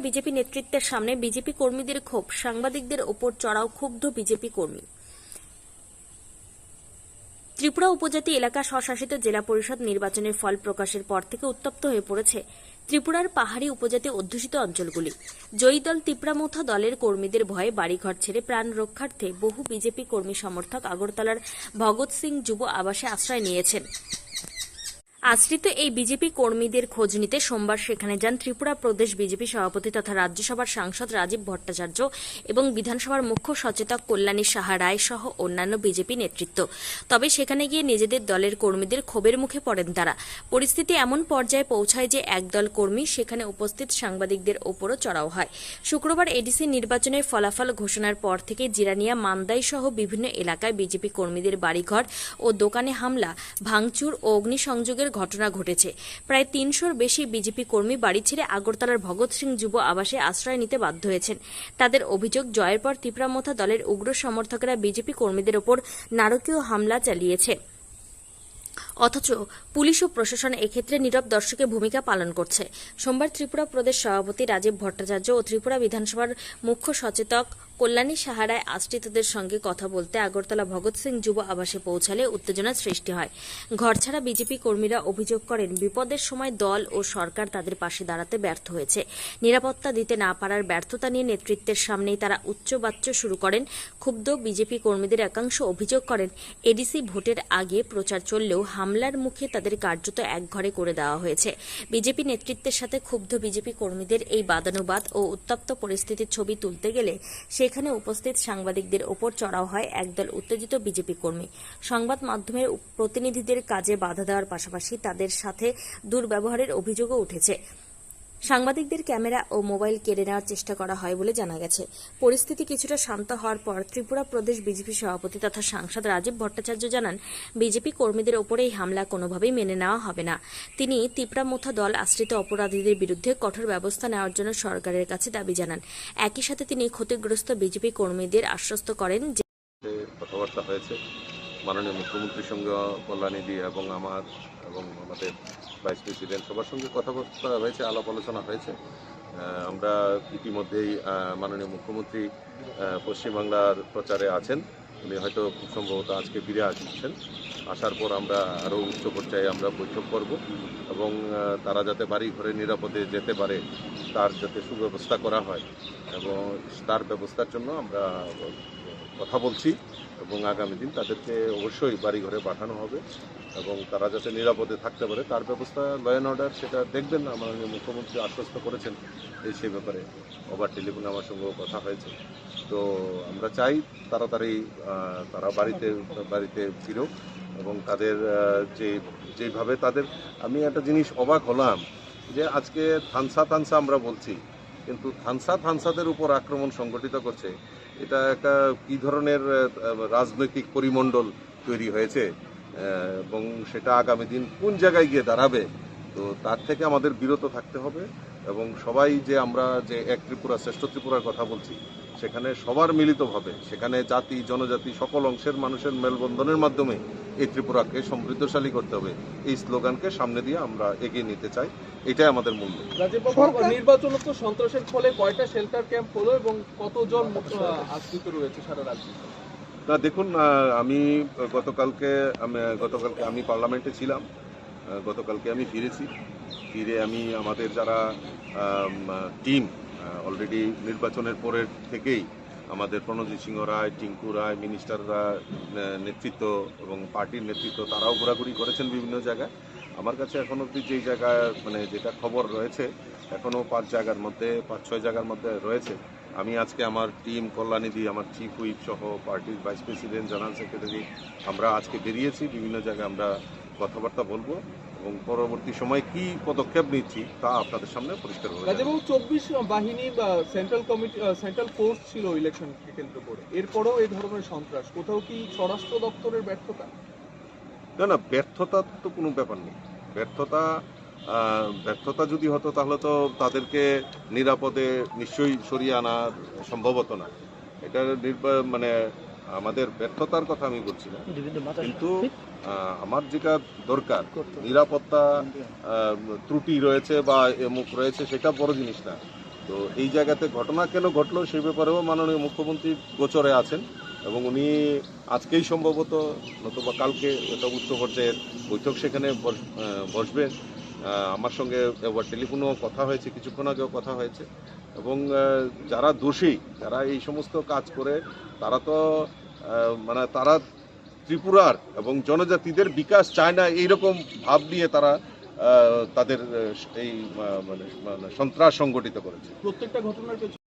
BJP নেতৃত্বের সামনে BJP কর্মীদের ক্ষোভ, সাংবাদিকদের ওপর চড়াও ক্ষুব্ধ বিজেপি কর্মী। ত্রিপুরা উপজাতি এলাকা স্বশাসিত জেলা পরিষদ নির্বাচনের ফল প্রকাশের পর থেকে উত্তপ্ত হয়ে পড়েছে ত্রিপুরার পাহাড়ি উপজাতি অধ্যুষিত অঞ্চলগুলি। জয়ী দল তিপ্রামথা দলের কর্মীদের ভয়ে বাড়িঘর ছেড়ে প্রাণ রক্ষার্থে বহু বিজেপি কর্মী সমর্থক আগরতলার ভগৎ সিং যুব আবাসে আশ্রয় নিয়েছেন। আশ্রিত এই বিজেপি কর্মীদের খোঁজ নিতে সোমবার সেখানে যান ত্রিপুরা প্রদেশ বিজেপি সভাপতি তথা রাজ্যসভার সাংসদ রাজীব ভট্টাচার্য এবং বিধানসভার মুখ্য সচেতক কল্যাণী সাহা রায় সহ অন্যান্য বিজেপি নেতৃত্ব। তবে সেখানে গিয়ে নিজেদের দলের কর্মীদের ক্ষোভের মুখে পড়েন তারা। পরিস্থিতি এমন পর্যায়ে পৌঁছায় যে একদল কর্মী সেখানে উপস্থিত সাংবাদিকদের ওপরও চড়াও হয়। শুক্রবার এডিসি নির্বাচনের ফলাফল ঘোষণার পর থেকে জিরানিয়া, মান্দাই সহ বিভিন্ন এলাকায় বিজেপি কর্মীদের বাড়িঘর ও দোকানে হামলা, ভাঙচুর ও অগ্নিসংযোগের ঘটনা ঘটেছে। প্রায় ৩০০-র বেশি বিজেপি কর্মী বাড়ি ছেড়ে আগরতলার ভগৎ সিং যুব আবাসে আশ্রয় নিতে বাধ্য হয়েছেন। তাদের অভিযোগ, জয়ের পর তিপ্রামথা দলের উগ্র সমর্থকেরা বিজেপি কর্মীদের ওপর নারকীয় হামলা চালিয়েছে, অথচ পুলিশ ও প্রশাসন এক্ষেত্রে নীরব দর্শকের ভূমিকা পালন করছে। সোমবার ত্রিপুরা প্রদেশ সভাপতি রাজীব ভট্টাচার্য ও ত্রিপুরা বিধানসভার মুখ্য সচেতক কল্যাণী সাহা রায় আশ্রিতদের সঙ্গে কথা বলতে আগরতলা ভগৎ সিং যুব আবাসে পৌঁছালে উত্তেজনার সৃষ্টি হয়। ঘরছাড়া বিজেপি কর্মীরা অভিযোগ করেন, বিপদের সময় দল ও সরকার তাদের পাশে দাঁড়াতে ব্যর্থ হয়েছে। নিরাপত্তা দিতে না পারার ব্যর্থতা নিয়ে নেতৃত্বের সামনেই তারা উচ্চবাচ্য শুরু করেন। ক্ষুব্ধ বিজেপি কর্মীদের একাংশ অভিযোগ করেন, এডিসি ভোটের আগে প্রচার চললেও হামলার মুখে তাদের কার্যত একঘরে করে দেওয়া হয়েছে। বিজেপি নেতৃত্বের সাথে ক্ষুব্ধ বিজেপি কর্মীদের এই বাদানুবাদ ও উত্তপ্ত পরিস্থিতির ছবি তুলতে গেলে সেখানে উপস্থিত সাংবাদিকদের ওপর চড়াও হয় একদল উত্তেজিত বিজেপি কর্মী। সংবাদ মাধ্যমের প্রতিনিধিদের কাজে বাধা দেওয়ার পাশাপাশি তাদের সাথে দুর্ব্যবহারের অভিযোগও উঠেছে। সাংবাদিকদের ক্যামেরা ও মোবাইল কেড়ে নেওয়ার চেষ্টা করা হয় বলে জানা গেছে। পরিস্থিতি কিছুটা শান্ত হওয়ার পর ত্রিপুরা প্রদেশ বিজেপি সভাপতি তথা সাংসদ রাজীব ভট্টাচার্য জানান, বিজেপি কর্মীদের ওপরে এই হামলা কোনোভাবেই মেনে নেওয়া হবে না। তিনি তিপ্রামথা দল আশ্রিত অপরাধীদের বিরুদ্ধে কঠোর ব্যবস্থা নেওয়ার জন্য সরকারের কাছে দাবি জানান। একই সাথে তিনি ক্ষতিগ্রস্ত বিজেপি কর্মীদের আশ্বস্ত করেন যে কথাবার্তা হয়েছে মাননীয় মুখ্যমন্ত্রীর সঙ্গে, কল্যাণীদি এবং আমাদের ভাইস প্রেসিডেন্ট সবার সঙ্গে কথাবার্তা হয়েছে, আলাপ আলোচনা হয়েছে। আমরা ইতিমধ্যেই মাননীয় মুখ্যমন্ত্রী পশ্চিমবাংলার প্রচারে আছেন। উনি হয়তো খুব সম্ভবত আজকে ফিরে আসছেন। আসার পর আমরা আরও উচ্চ পর্যায়ে আমরা বৈঠক করব এবং তারা যাতে বাড়ি ঘরে নিরাপদে যেতে পারে তার যাতে সুব্যবস্থা করা হয় এবং তার ব্যবস্থার জন্য আমরা কথা বলছি এবং আগামী দিন তাদেরকে অবশ্যই বাড়ি ঘরে পাঠানো হবে এবং তারা যাতে নিরাপদে থাকতে পারে তার ব্যবস্থা, ল অ্যান্ড অর্ডার সেটা দেখবেন। মাননীয় মুখ্যমন্ত্রী আশ্বস্ত করেছেন সেই ব্যাপারে, ওভার টেলিফোনে আমার সঙ্গেও কথা হয়েছে। তো আমরা চাই তাড়াতাড়ি তারা বাড়িতে ফিরুক এবং তাদের যেভাবে তাদের, আমি একটা জিনিস অবাক হলাম যে আজকে থানসা আমরা বলছি, কিন্তু থানসাদের উপর আক্রমণ সংগঠিত করছে। এটা একটা কী ধরনের রাজনৈতিক পরিমণ্ডল তৈরি হয়েছে এবং সেটা আগামী দিন কোন জায়গায় গিয়ে দাঁড়াবে। তো তার থেকে আমাদের বিরত থাকতে হবে এবং সবাই যে আমরা যে এক ত্রিপুরা শ্রেষ্ঠ ত্রিপুরার কথা বলছি, সেখানে সবার মিলিতভাবে, সেখানে জাতি জনজাতি সকল অংশের মানুষের মেলবন্ধনের মাধ্যমে এই ত্রিপুরাকে সমৃদ্ধশালী করতে হবে। এই স্লোগানকে সামনে দিয়ে আমরা এগিয়ে নিতে চাই, এটাই আমাদের মূল্য। নির্বাচন তো সন্ত্রাসের ফলে কয়টা শেল্টার ক্যাম্প হলো এবং কতজন আশ্রিত রয়েছে সারা রাজ্যে? না দেখুন, আমি গতকালকে আমি পার্লামেন্টে ছিলাম। গতকালকে আমি ফিরে আমি আমাদের যারা টিম অলরেডি নির্বাচনের পরের থেকেই আমাদের প্রণজিৎ সিংহ রায়, টিঙ্কু রায়, মিনিস্টাররা নেতৃত্ব এবং পার্টির নেতৃত্ব তারাও ঘোরাঘুরি করেছেন বিভিন্ন জায়গায়। আমার কাছে এখন অবধি যেই জায়গায় যেটা খবর রয়েছে এখনও 5-6 জায়গার মধ্যে রয়েছে। আমি আজকে আমার টিম, কল্যাণীদি, আমার চিফ হুইপ সহ পার্টির ভাইস প্রেসিডেন্ট, জেনারেল সেক্রেটারি, আমরা আজকে বেরিয়েছি। বিভিন্ন জায়গায় আমরা কথাবার্তা বলবো এবং পরবর্তী সময় কি পদক্ষেপ নিচ্ছি তা আপনাদের সামনে পরিষ্কার হবে। 24 বাহিনী বা সেন্ট্রাল ফোর্স ছিল ইলেকশনকে কেন্দ্র করে, এরপরেও এই ধরনের সন্ত্রাস, কোথাও কি স্বরাষ্ট্র দপ্তরের ব্যর্থতা? না, ব্যর্থতা তো কোনো ব্যাপার নেই। ব্যর্থতা যদি হতো তাহলে তো তাদেরকে নিরাপদে নিশ্চয়ই সরিয়ে আনার সম্ভব হতো না। এটা আমাদের ব্যর্থতার কথা আমি বলছি না, কিন্তু আমার যেটা দরকার নিরাপত্তা ত্রুটি রয়েছে বা এমুক রয়েছে সেটা বড় জিনিস না। তো এই জায়গাতে ঘটনা কেন ঘটলো সেই ব্যাপারেও মাননীয় মুখ্যমন্ত্রী গোচরে আছেন এবং উনি আজকেই সম্ভবত নতুবা কালকে একটা উচ্চ পর্যায়ের বৈঠক সেখানে বসবেন। আমার সঙ্গে একবার টেলিফোনেও কথা হয়েছে, কিছুক্ষণ আগেও কথা হয়েছে এবং যারা দোষী, যারা এই সমস্ত কাজ করে, তারা তো মানে তারা ত্রিপুরার এবং জনজাতিদের বিকাশ চায় না, এইরকম ভাব নিয়ে তারা তাদের এই মানে সন্ত্রাস সংগঠিত করেছে। প্রত্যেকটা ঘটনার পেছনে